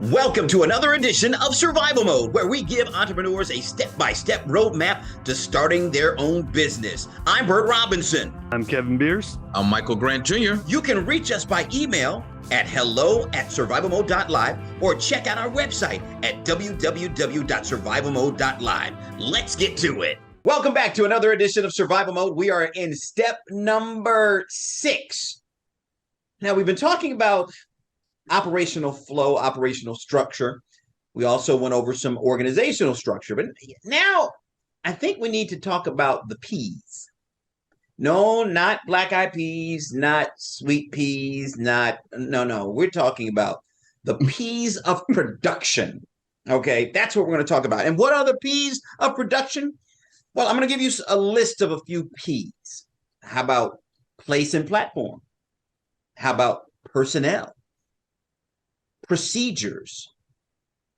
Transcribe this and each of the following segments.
Welcome to another edition of Survival Mode, where we give entrepreneurs a step-by-step roadmap to starting their own business. I'm Bert Robinson. I'm Kevin Beers. I'm Michael Grant Jr. You can reach us by email at hello@survivalmode.live or check out our website at www.survivalmode.live. Let's get to it. Welcome back to another edition of Survival Mode. We are in step number 6. Now, we've been talking about operational flow, operational structure. We also went over some organizational structure, but now I think we need to talk about the P's. No, not black eyed peas, not sweet peas, no. We're talking about the P's of production. Okay, that's what we're going to talk about. And what are the P's of production? Well, I'm going to give you a list of a few P's. How about place and platform? How about personnel? Procedures,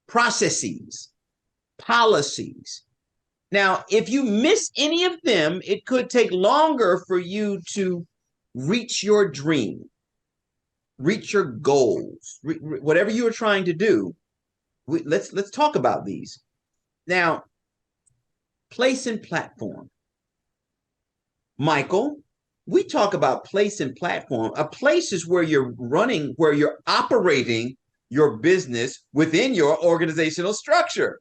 processes, policies. Now, if you miss any of them, it could take longer for you to reach your dream, reach your goals, whatever you are trying to do. Let's talk about these. Now, place and platform. Michael, we talk about place and platform. A place is where you're running, where you're operating your business within your organizational structure.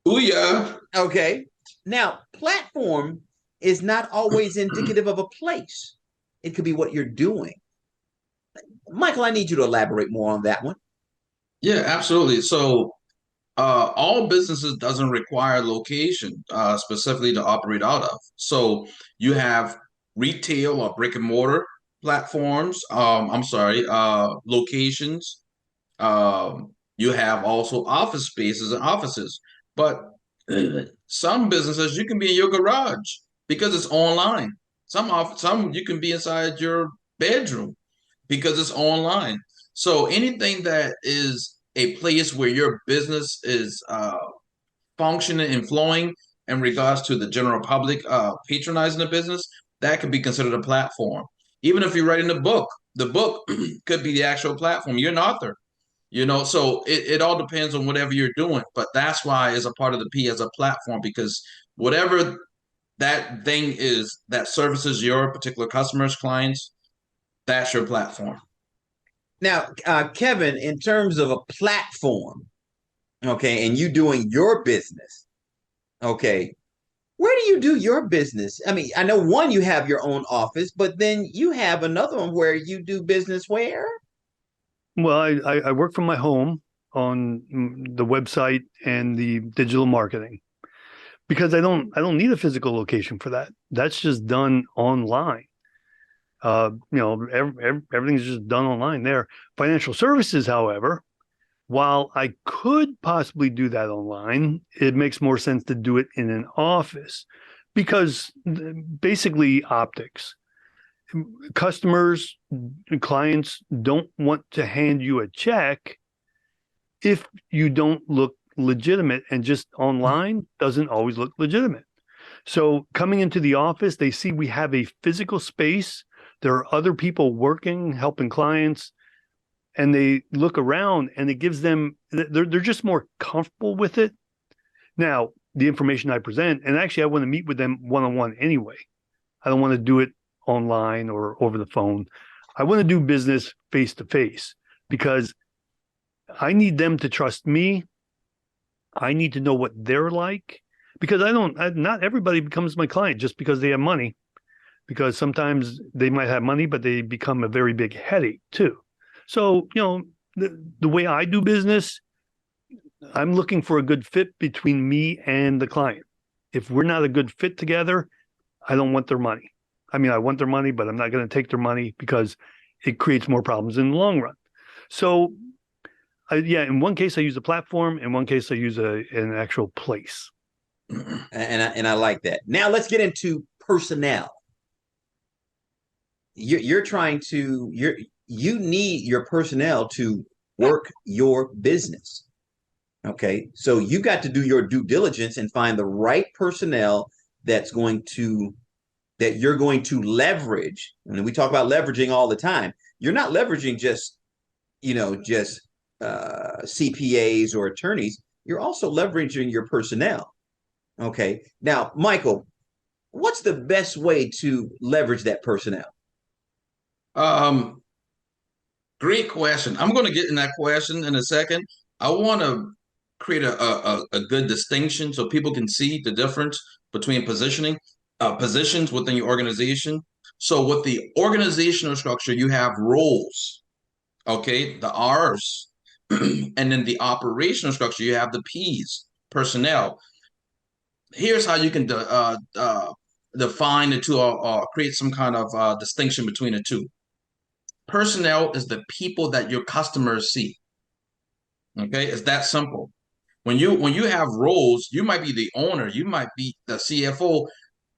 Oh, yeah. Okay. Now, platform is not always indicative of a place. It could be what you're doing. Michael, I need you to elaborate more on that one. Yeah, absolutely. So all businesses doesn't require location specifically to operate out of. So you have retail or brick and mortar platforms. Locations. You have also office spaces and offices, but some businesses you can be in your garage because it's online. Some you can be inside your bedroom because it's online. So anything that is a place where your business is functioning and flowing in regards to the general public patronizing the business, that could be considered a platform. Even if you're writing a book, the book could be the actual platform. You're an author. So it all depends on whatever you're doing. But that's why it's a part of the P as a platform, because whatever that thing is that services your particular customers, clients, that's your platform. Now, Kevin, in terms of a platform, okay, and you doing your business, okay, where do you do your business? I mean, I know one, you have your own office, but then you have another one where you do business where? Well, I work from my home on the website and the digital marketing because I don't need a physical location for that. That's just done online. Everything's just done online there. Financial services, however, while I could possibly do that online, it makes more sense to do it in an office because basically optics. Customers and clients don't want to hand you a check if you don't look legitimate, and just online doesn't always look legitimate. So coming into the office, they see we have a physical space. There are other people working, helping clients, and they look around and it gives them, they're just more comfortable with it. Now, the information I present, and actually I want to meet with them one-on-one anyway. I don't want to do it online or over the phone. I want to do business face to face because I need them to trust me. I need to know what they're like because not everybody becomes my client just because they have money, because sometimes they might have money, but they become a very big headache too. So, the way I do business, I'm looking for a good fit between me and the client. If we're not a good fit together, I don't want their money. I mean, I want their money, but I'm not going to take their money because it creates more problems in the long run. So, in one case, I use a platform. In one case, I use an actual place. And I like that. Now, let's get into personnel. You need your personnel to work your business. Okay, so you got to do your due diligence and find the right personnel that you're going to leverage. And we talk about leveraging all the time. You're not leveraging just CPAs or attorneys, you're also leveraging your personnel. Okay. Now, Michael, what's the best way to leverage that personnel? Um, Great question. I'm going to get in that question in a second. I want to create a good distinction so people can see the difference between positions within your organization. So with the organizational structure, you have roles, okay, the R's, and then the operational structure, you have the P's, personnel. Here's how you can define the two or create some kind of distinction between the two. Personnel is the people that your customers see. Okay, it's that simple. When you have roles, you might be the owner, you might be the CFO.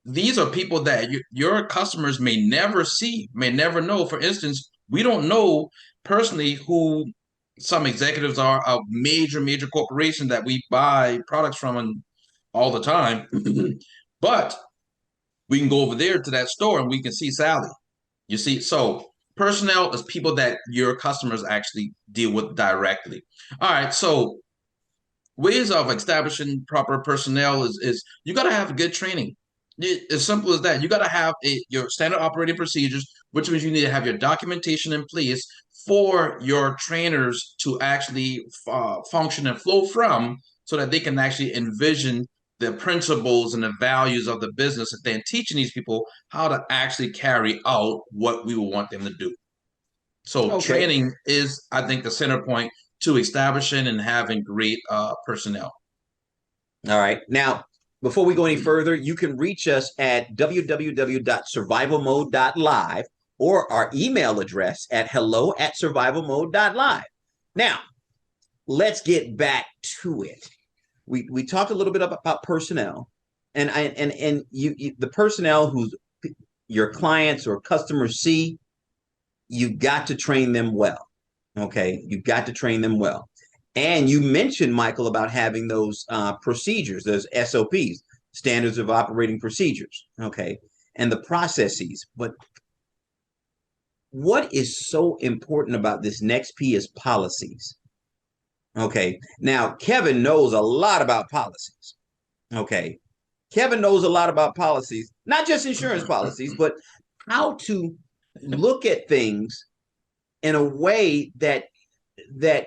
These are people that your customers may never see, may never know. For instance, we don't know personally who some executives are of major corporations that we buy products from and all the time. But we can go over there to that store and we can see Sally. You see, so personnel is people that your customers actually deal with directly. All right, so ways of establishing proper personnel is you got to have good training. As simple as that. You got to have your standard operating procedures, which means you need to have your documentation in place for your trainers to actually function and flow from, so that they can actually envision the principles and the values of the business, and then teaching these people how to actually carry out what we will want them to do. So Okay. training is, I think, the center point to establishing and having great personnel. All right. Now, before we go any further, you can reach us at www.survivalmode.live or our email address at hello@survivalmode.live. Now, let's get back to it. We talked a little bit about personnel, and you the personnel who your clients or customers see, you got to train them well. Okay, you got to train them well. And you mentioned, Michael, about having those procedures, those SOPs, standards of operating procedures. Okay, and the processes. But what is so important about this next P is policies. Okay, now Kevin knows a lot about policies. Okay, Kevin knows a lot about policies, not just insurance policies, but how to look at things in a way that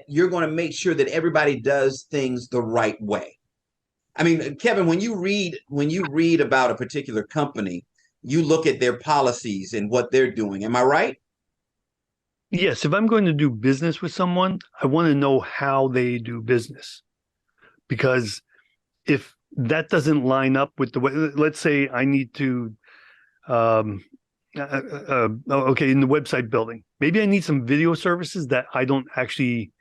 you're going to make sure that everybody does things the right way. I mean, Kevin, when you read about a particular company, you look at their policies and what they're doing. Am I right? Yes, if I'm going to do business with someone, I want to know how they do business. Because if that doesn't line up with the way, let's say I need to, okay, in the website building, maybe I need some video services that I don't actually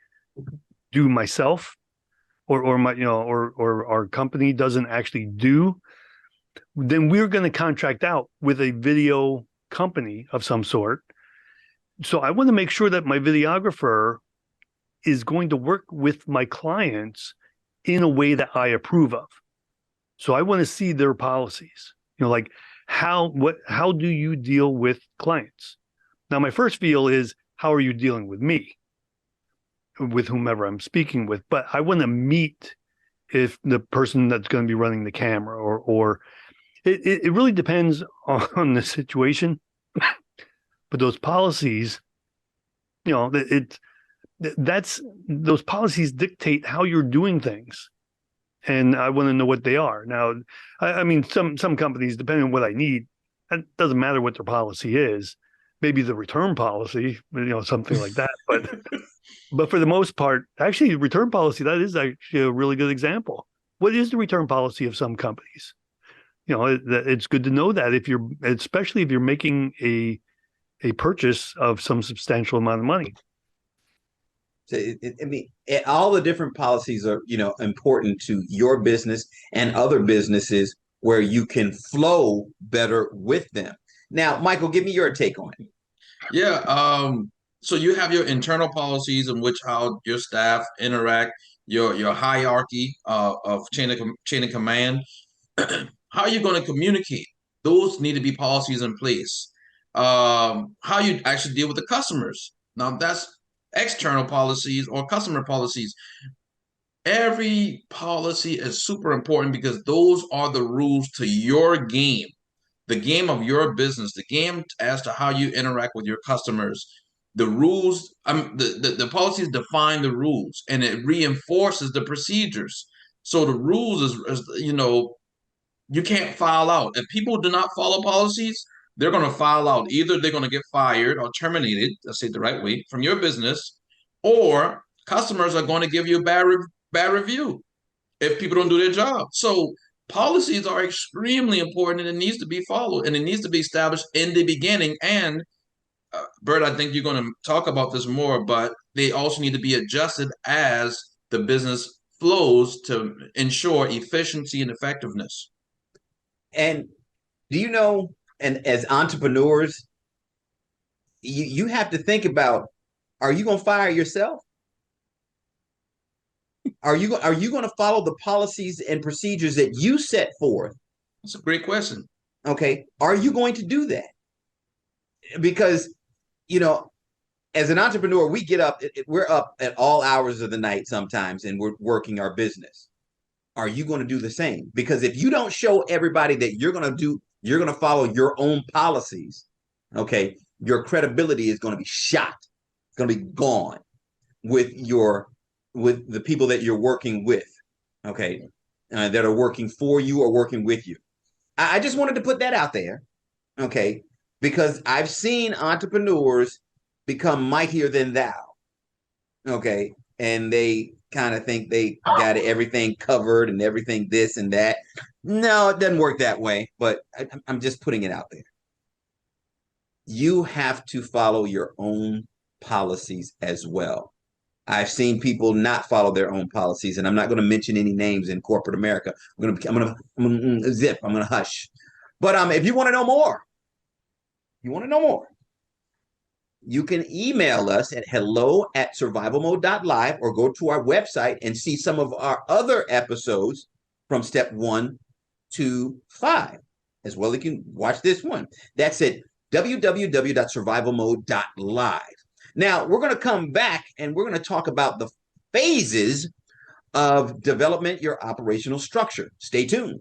do myself, or my, or our company doesn't actually do. Then we're going to contract out with a video company of some sort. So I want to make sure that my videographer is going to work with my clients in a way that I approve of. So I want to see their policies. Like how do you deal with clients? Now, my first feel is, how are you dealing with me, with whomever I'm speaking with? But I want to meet if the person that's going to be running the camera, or it really depends on the situation. But those policies, that's those policies dictate how you're doing things, and I want to know what they are. Now, I mean, some companies, depending on what I need, it doesn't matter what their policy is. Maybe the return policy, something like that. But for the most part, actually, return policy, that is actually a really good example. What is the return policy of some companies? It's good to know that, especially if you're making a purchase of some substantial amount of money. So I mean, all the different policies are, important to your business and other businesses where you can flow better with them. Now, Michael, give me your take on it. Yeah. So you have your internal policies in which how your staff interact, your hierarchy of chain of command. How are you going to communicate? Those need to be policies in place. How you actually deal with the customers. Now that's external policies or customer policies. Every policy is super important because those are the rules to your game, the game of your business, the game as to how you interact with your customers. The rules, the policies define the rules and it reinforces the procedures. So the rules you can't file out. If people do not follow policies, they're going to file out. Either they're going to get fired or terminated, let's say it the right way, from your business, or customers are going to give you a bad review if people don't do their job. So policies are extremely important and it needs to be followed and it needs to be established in the beginning. And Bert, I think you're going to talk about this more, but they also need to be adjusted as the business flows to ensure efficiency and effectiveness. And do you know, and as entrepreneurs, you have to think about, are you going to fire yourself? Are you going to follow the policies and procedures that you set forth? That's a great question. Okay. Are you going to do that? Because, as an entrepreneur, we get up, we're up at all hours of the night sometimes, and we're working our business. Are you going to do the same? Because if you don't show everybody that you're going to follow your own policies, okay, your credibility is going to be shot. It's going to be gone with the people that you're working with, okay, that are working for you or working with you. I just wanted to put that out there, okay, because I've seen entrepreneurs become mightier than thou, okay, and they kind of think they got everything covered and everything this and that. No, it doesn't work that way, but I'm just putting it out there. You have to follow your own policies as well. I've seen people not follow their own policies, and I'm not going to mention any names in corporate America. I'm going to zip. I'm going to hush. But if you want to know more, you can email us at hello@survivalmode.live or go to our website and see some of our other episodes from step 1 to 5, as well. You can watch this one. That's at www.survivalmode.live. Now, we're going to come back and we're going to talk about the phases of development, your operational structure. Stay tuned.